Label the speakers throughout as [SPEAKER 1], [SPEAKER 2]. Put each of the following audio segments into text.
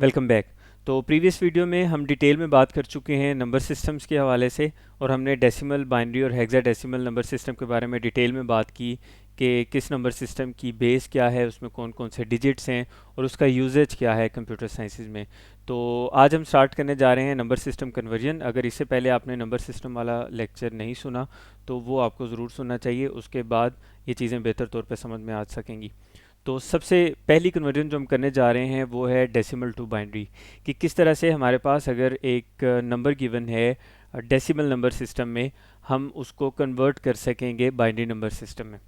[SPEAKER 1] Welcome back. तो previous video में हम डिटेल में बात कर चुके हैं नंबर सिस्टम्स के हवाले से, और हमने डेसिमल, बाइनरी और हेक्साडेसिमल नंबर सिस्टम के बारे में डिटेल में बात की कि किस नंबर सिस्टम की बेस क्या है, उसमें कौन कौन से डिजिट्स हैं और उसका यूजेज क्या है कंप्यूटर साइंसेज में। तो आज हम स्टार्ट करने जा रहे हैं नंबर सिस्टम कन्वर्जन। अगर इससे पहले आपने नंबर सिस्टम वाला लेक्चर नहीं सुना तो वो आपको ज़रूर सुनना चाहिए, उसके बाद ये चीज़ें बेहतर तौर पर समझ में आ सकेंगी। तो सबसे पहली कन्वर्जन जो हम करने जा रहे हैं वो है डेसिमल टू बाइनरी, कि किस तरह से हमारे पास अगर एक नंबर गिवन है डेसिमल नंबर सिस्टम में, हम उसको कन्वर्ट कर सकेंगे बाइनरी नंबर सिस्टम में।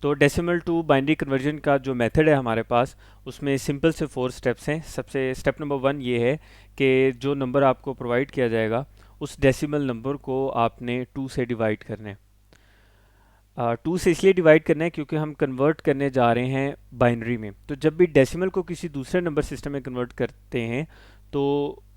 [SPEAKER 1] तो डेसिमल टू बाइनरी कन्वर्जन का जो मेथड है हमारे पास, उसमें सिंपल से 4 स्टेप्स हैं। सबसे स्टेप नंबर 1 ये है कि जो नंबर आपको प्रोवाइड किया जाएगा उस डेसिमल नंबर को आपने 2 से डिवाइड करना है। 2 से इसलिए डिवाइड करना है क्योंकि हम कन्वर्ट करने जा रहे हैं बाइनरी में। तो जब भी डेसिमल को किसी दूसरे नंबर सिस्टम में कन्वर्ट करते हैं तो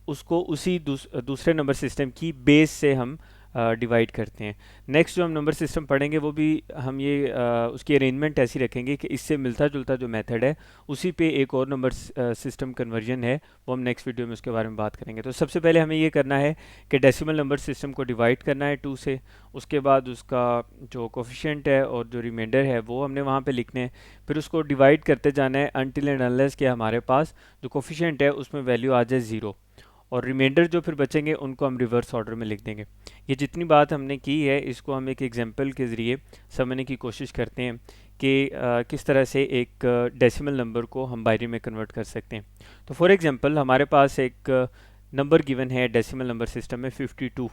[SPEAKER 1] उसको उसी दूसरे नंबर सिस्टम की बेस से हम डिवाइड करते हैं। नेक्स्ट जो हम नंबर सिस्टम पढ़ेंगे वो भी हम ये उसकी अरेंजमेंट ऐसी रखेंगे कि इससे मिलता जुलता जो मेथड है उसी पे एक और नंबर सिस्टम कन्वर्जन है, वो हम नेक्स्ट वीडियो में उसके बारे में बात करेंगे। तो सबसे पहले हमें ये करना है कि डेसिमल नंबर सिस्टम को डिवाइड करना है 2 से। उसके बाद उसका जो कोफिशिएंट है और जो रिमाइंडर है वो हमने वहाँ पे लिखने हैं। फिर उसको डिवाइड करते जाना है अनटिल एंड अनलेस कि हमारे पास जो कोफिशिएंट है उसमें वैल्यू आ जाए 0, और रिमाइंडर जो फिर बचेंगे उनको हम रिवर्स ऑर्डर में लिख देंगे। ये जितनी बात हमने की है इसको हम एक एग्जांपल के ज़रिए समझने की कोशिश करते हैं कि किस तरह से एक डेसिमल नंबर को हम बाइनरी में कन्वर्ट कर सकते हैं। तो फॉर एग्जांपल हमारे पास एक नंबर गिवन है डेसिमल नंबर सिस्टम में 52।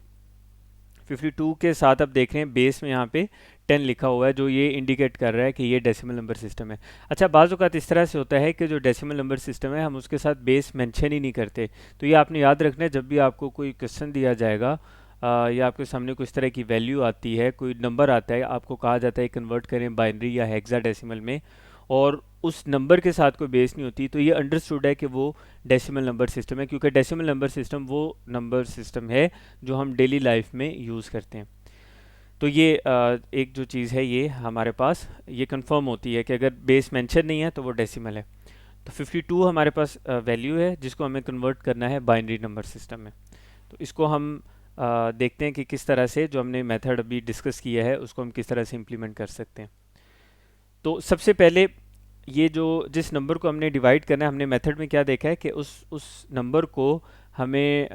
[SPEAKER 1] 52 के साथ आप देख रहे हैं बेस में यहाँ पे 10 लिखा हुआ है, जो ये इंडिकेट कर रहा है कि ये डेसिमल नंबर सिस्टम है। अच्छा, बाज़ औक़ात इस तरह से होता है कि जो डेसिमल नंबर सिस्टम है हम उसके साथ बेस मेंशन ही नहीं करते। तो ये आपने याद रखना है, जब भी आपको कोई क्वेश्चन दिया जाएगा या आपके सामने कुछ तरह की वैल्यू आती है, कोई नंबर आता है, आपको कहा जाता है कन्वर्ट करें बाइनरी या हेक्साडेसिमल में, और उस नंबर के साथ कोई बेस नहीं होती, तो ये अंडरस्टूड है कि वो डेसिमल नंबर सिस्टम है, क्योंकि डेसिमल नंबर सिस्टम वो नंबर सिस्टम है जो हम डेली लाइफ में यूज़ करते हैं। तो ये एक जो चीज़ है ये हमारे पास ये कंफर्म होती है कि अगर बेस मेंशन नहीं है तो वो डेसिमल है। तो 52 हमारे पास वैल्यू है जिसको हमें कन्वर्ट करना है बाइनरी नंबर सिस्टम में। तो इसको हम देखते हैं कि किस तरह से जो हमने मेथड अभी डिस्कस किया है उसको हम किस तरह से इम्प्लीमेंट कर सकते हैं। तो सबसे पहले ये जो जिस नंबर को हमने डिवाइड करना है, हमने मेथड में क्या देखा है कि उस नंबर को हमें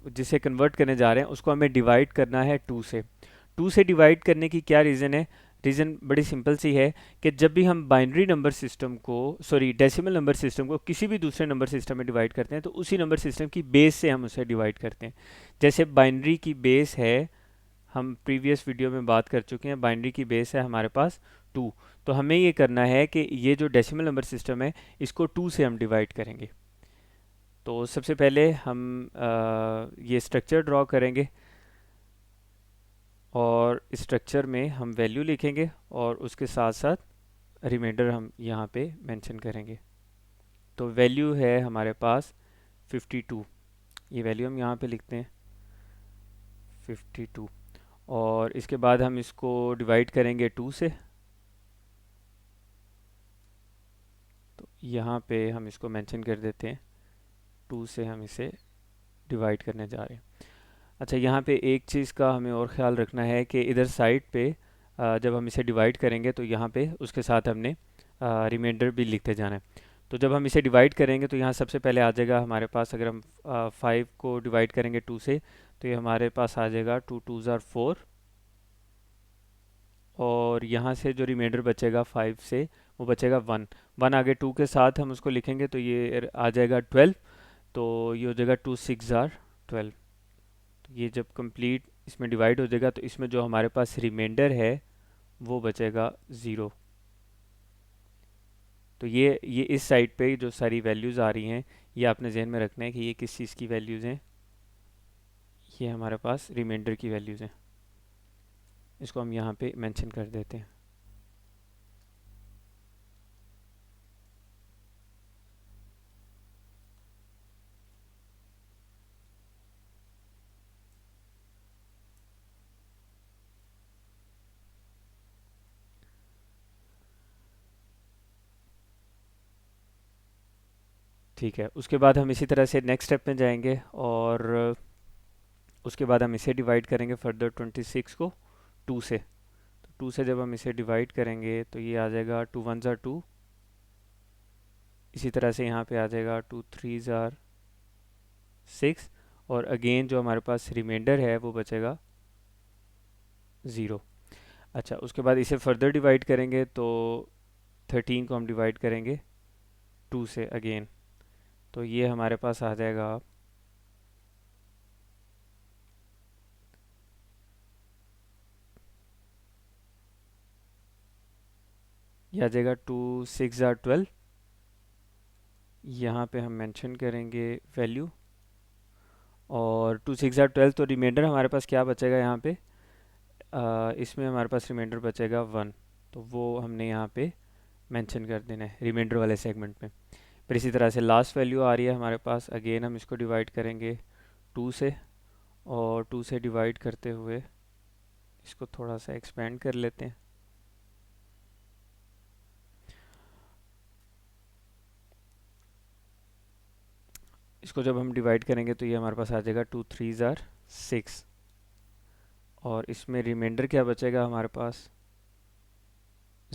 [SPEAKER 1] जिसे कन्वर्ट करने जा रहे हैं उसको हमें डिवाइड करना है 2 से। 2 से डिवाइड करने की क्या रीज़न है? रीज़न बड़ी सिंपल सी है कि जब भी हम बाइनरी नंबर सिस्टम को, सॉरी डेसिमल नंबर सिस्टम को किसी भी दूसरे नंबर सिस्टम में डिवाइड करते हैं तो उसी नंबर सिस्टम की बेस से हम उसे डिवाइड करते हैं। जैसे बाइनरी की बेस है, हम प्रीवियस वीडियो में बात कर चुके हैं, बाइनरी की बेस है हमारे पास 2। तो हमें ये करना है कि ये जो डेसिमल नंबर सिस्टम है इसको 2 से हम डिवाइड करेंगे। तो सबसे पहले हम ये स्ट्रक्चर ड्रॉ करेंगे और स्ट्रक्चर में हम वैल्यू लिखेंगे और उसके साथ साथ रिमाइंडर हम यहाँ पे मेंशन करेंगे। तो वैल्यू है हमारे पास 52, ये वैल्यू हम यहाँ पे लिखते हैं 52, और इसके बाद हम इसको डिवाइड करेंगे 2 से। तो यहाँ पे हम इसको मेंशन कर देते हैं 2 से हम इसे डिवाइड करने जा रहे हैं। अच्छा, यहाँ पे एक चीज़ का हमें और ख़्याल रखना है कि इधर साइड पे जब हम इसे डिवाइड करेंगे तो यहाँ पे उसके साथ हमने रिमाइंडर भी लिखते जाना है। तो जब हम इसे डिवाइड करेंगे तो यहाँ सबसे पहले आ जाएगा हमारे पास, अगर हम 5 को डिवाइड करेंगे 2 से तो ये हमारे पास आ जाएगा 2 2 ज़ार 4, और यहाँ से जो रिमाइंडर बचेगा 5 से वो बचेगा 1। 1 आगे 2 के साथ हम उसको लिखेंगे तो ये आ जाएगा 12, तो ये हो जाएगा 2 6 ज़ार 12। ये जब कंप्लीट इसमें डिवाइड हो जाएगा तो इसमें जो हमारे पास रिमाइंडर है वो बचेगा 0। तो ये इस साइड पे जो सारी वैल्यूज़ आ रही हैं ये आपने जहन में रखना है कि ये किस चीज़ की वैल्यूज़ हैं। ये हमारे पास रिमाइंडर की वैल्यूज़ हैं, इसको हम यहाँ पे मेंशन कर देते हैं। ठीक है, उसके बाद हम इसी तरह से नेक्स्ट स्टेप में जाएंगे और उसके बाद हम इसे डिवाइड करेंगे फर्दर 26 को 2 से। तो 2 से जब हम इसे डिवाइड करेंगे तो ये आ जाएगा 2 1 ज़ार 2। इसी तरह से यहाँ पे आ जाएगा 2 3 ज़ार 6 और अगेन जो हमारे पास रिमाइंडर है वो बचेगा 0। अच्छा, उसके बाद इसे फर्दर डिवाइड करेंगे तो 13 को हम डिवाइड करेंगे 2 से अगेन, तो ये हमारे पास आ जाएगा ये आ जाएगा 2 6 ज़ार 12। यहाँ पे हम मेंशन करेंगे वैल्यू और 2 6 ज़ार 12, तो रिमाइंडर हमारे पास क्या बचेगा यहाँ पे, इसमें हमारे पास रिमाइंडर बचेगा 1, तो वो हमने यहाँ पे मेंशन कर देना है रिमाइंडर वाले सेगमेंट में। फिर इसी तरह से लास्ट वैल्यू आ रही है हमारे पास, अगेन हम इसको डिवाइड करेंगे 2 से और 2 से डिवाइड करते हुए इसको थोड़ा सा एक्सपेंड कर लेते हैं। इसको जब हम डिवाइड करेंगे तो ये हमारे पास आ जाएगा 2 3 ज़ार 6 और इसमें रिमाइंडर क्या बचेगा हमारे पास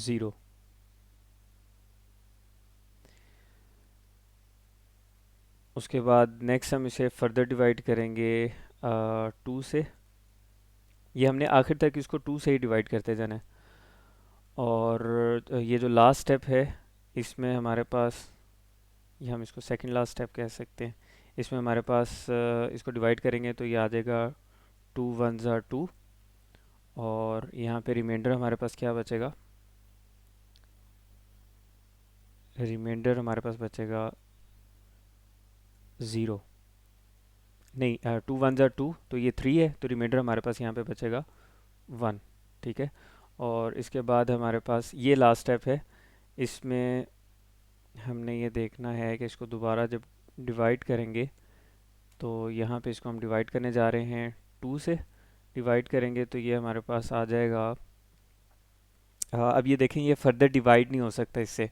[SPEAKER 1] 0। उसके बाद नेक्स्ट हम इसे फर्दर डिवाइड करेंगे 2 से। ये हमने आखिर तक इसको 2 से ही डिवाइड करते जाना है और ये जो लास्ट स्टेप है इसमें हमारे पास, ये हम इसको सेकंड लास्ट स्टेप कह सकते हैं, इसमें हमारे पास इसको डिवाइड करेंगे तो ये आ जाएगा 2 1 ज़ार 2 और यहाँ पे रिमाइंडर हमारे पास क्या बचेगा, रिमाइंडर हमारे पास बचेगा 0, नहीं 2 1 ज़ार 2, तो ये 3 है, तो रिमाइंडर हमारे पास यहाँ पे बचेगा 1। ठीक है, और इसके बाद हमारे पास ये लास्ट स्टेप है, इसमें हमने ये देखना है कि इसको दोबारा जब डिवाइड करेंगे तो यहाँ पे इसको हम डिवाइड करने जा रहे हैं 2 से। डिवाइड करेंगे तो ये हमारे पास आ जाएगा, अब ये देखें ये फर्दर डिवाइड नहीं हो सकता इससे,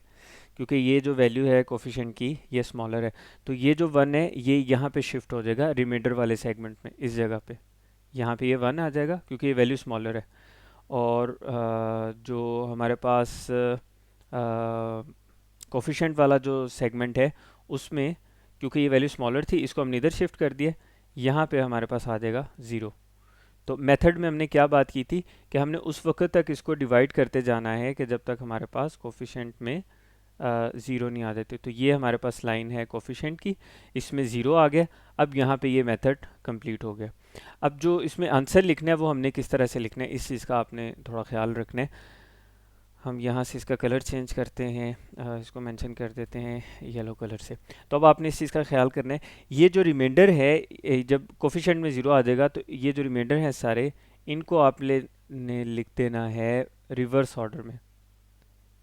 [SPEAKER 1] क्योंकि ये जो वैल्यू है कोफिशिएंट की ये स्मॉलर है, तो ये जो 1 है ये यहाँ पे शिफ्ट हो जाएगा रिमाइंडर वाले सेगमेंट में, इस जगह पे यहाँ पे ये 1 आ जाएगा क्योंकि ये वैल्यू स्मॉलर है। और जो हमारे पास कोफिशिएंट वाला जो सेगमेंट है उसमें क्योंकि ये वैल्यू स्मॉलर थी इसको हमने इधर शिफ्ट कर दिया, यहाँ पे हमारे पास आ जाएगा 0। तो मेथड में हमने क्या बात की थी कि हमने उस वक्त तक इसको डिवाइड करते जाना है कि जब तक हमारे पास कोफिशिएंट में 0 नहीं आ जाते। तो ये हमारे पास लाइन है कोफिशिएंट की, इसमें 0 आ गया, अब यहाँ पे ये मेथड कंप्लीट हो गया। अब जो इसमें आंसर लिखना है वो हमने किस तरह से लिखना है इस चीज़ का आपने थोड़ा ख्याल रखना है। हम यहाँ से इसका कलर चेंज करते हैं, इसको मेंशन कर देते हैं येलो कलर से। तो अब आपने इस चीज़ का ख्याल करना है, ये जो रिमाइंडर है जब कोफिशिएंट में 0 आ जाएगा तो ये जो रिमाइंडर है सारे इनको आपने लिख देना है रिवर्स ऑर्डर में,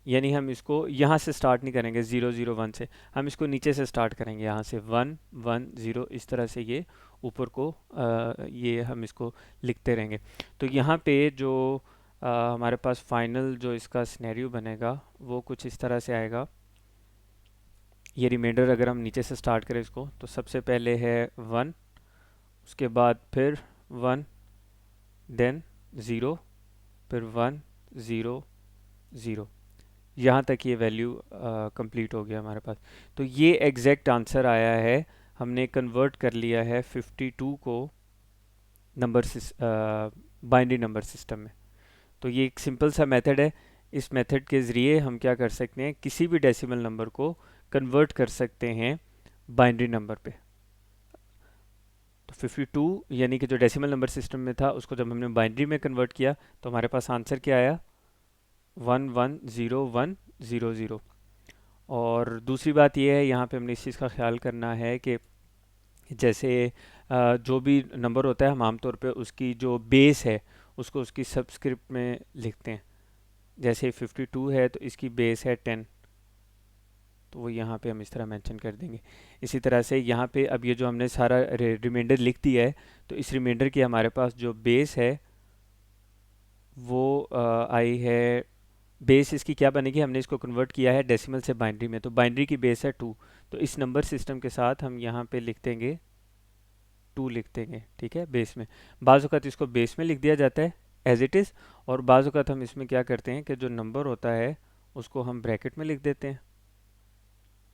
[SPEAKER 1] यानी हम इसको यहाँ से स्टार्ट नहीं करेंगे 0 0 1 से, हम इसको नीचे से स्टार्ट करेंगे यहाँ से 1 1 0, इस तरह से ये ऊपर को ये हम इसको लिखते रहेंगे। तो यहाँ पे जो हमारे पास फाइनल जो इसका सिनेरियो बनेगा वो कुछ इस तरह से आएगा। ये रिमाइंडर अगर हम नीचे से स्टार्ट करें इसको तो सबसे पहले है 1, उसके बाद फिर 1, देन 0, फिर 1 0 0, यहाँ तक ये वैल्यू कंप्लीट हो गया हमारे पास। तो ये एग्जैक्ट आंसर आया है, हमने कन्वर्ट कर लिया है 52 को नंबर बाइनरी नंबर सिस्टम में। तो ये एक सिंपल सा मेथड है, इस मेथड के ज़रिए हम क्या कर सकते हैं किसी भी डेसिमल नंबर को कन्वर्ट कर सकते हैं बाइनरी नंबर पे। तो 52 यानी कि जो डेसिमल नंबर सिस्टम में था उसको जब हमने बाइनरी में कन्वर्ट किया तो हमारे पास आंसर क्या आया 1 1 0 1 0 0। और दूसरी बात यह है यहाँ पे हमने इस चीज़ का ख्याल करना है कि जैसे जो भी नंबर होता है हम आमतौर पे उसकी जो बेस है उसको उसकी सबस्क्रिप्ट में लिखते हैं, जैसे 52 है तो इसकी बेस है 10, तो वो यहाँ पे हम इस तरह मेंशन कर देंगे। इसी तरह से यहाँ पे अब ये जो हमने सारा रिमाइंडर लिख दिया है तो इस रिमाइंडर की हमारे पास जो बेस है वो आई है बेस इसकी क्या बनेगी, हमने इसको कन्वर्ट किया है डेसिमल से बाइनरी में, तो बाइनरी की बेस है 2। तो इस नंबर सिस्टम के साथ हम यहाँ पे लिख देंगे 2 लिख देंगे, ठीक है, बेस में। बाज़ औक़ात इसको बेस में लिख दिया जाता है एज इट इज़, और बाज़ औक़ात हम इसमें क्या करते हैं कि जो नंबर होता है उसको हम ब्रैकेट में लिख देते हैं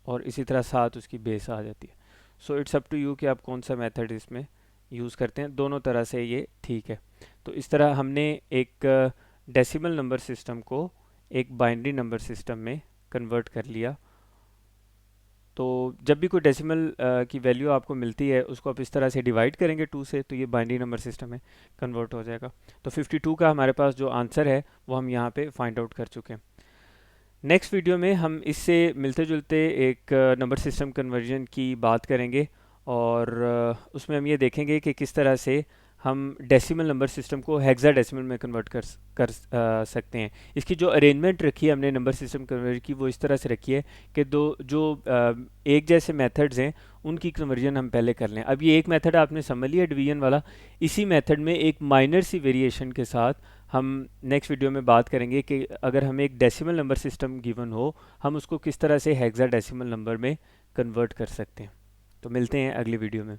[SPEAKER 1] और इसी तरह साथ उसकी बेस आ जाती है। So it's up to you कि आप कौन सा मेथड इसमें यूज़ करते हैं, दोनों तरह से ये ठीक है। तो इस तरह हमने एक डेसिमल नंबर सिस्टम को एक बाइनरी नंबर सिस्टम में कन्वर्ट कर लिया। तो जब भी कोई डेसिमल की वैल्यू आपको मिलती है उसको आप इस तरह से डिवाइड करेंगे 2 से, तो ये बाइनरी नंबर सिस्टम में कन्वर्ट हो जाएगा। तो 52 का हमारे पास जो आंसर है वो हम यहाँ पे फाइंड आउट कर चुके हैं। नेक्स्ट वीडियो में हम इससे मिलते जुलते एक नंबर सिस्टम कन्वर्जन की बात करेंगे, और उसमें हम ये देखेंगे कि किस तरह से हम डेसिमल नंबर सिस्टम को हेक्साडेसिमल में कन्वर्ट कर सकते हैं। इसकी जो अरेंजमेंट रखी है हमने नंबर सिस्टम कन्वर्जन की, वो इस तरह से रखी है कि एक जैसे मेथड्स हैं उनकी कन्वर्जन हम पहले कर लें। अब ये एक मेथड आपने समझ लिया डिवीजन वाला, इसी मेथड में एक माइनर सी वेरिएशन के साथ हम नेक्स्ट वीडियो में बात करेंगे कि अगर हमें एक डेसिमल नंबर सिस्टम गिवन हो, हम उसको किस तरह से हेक्साडेसिमल नंबर में कन्वर्ट कर सकते हैं। तो मिलते हैं अगली वीडियो में।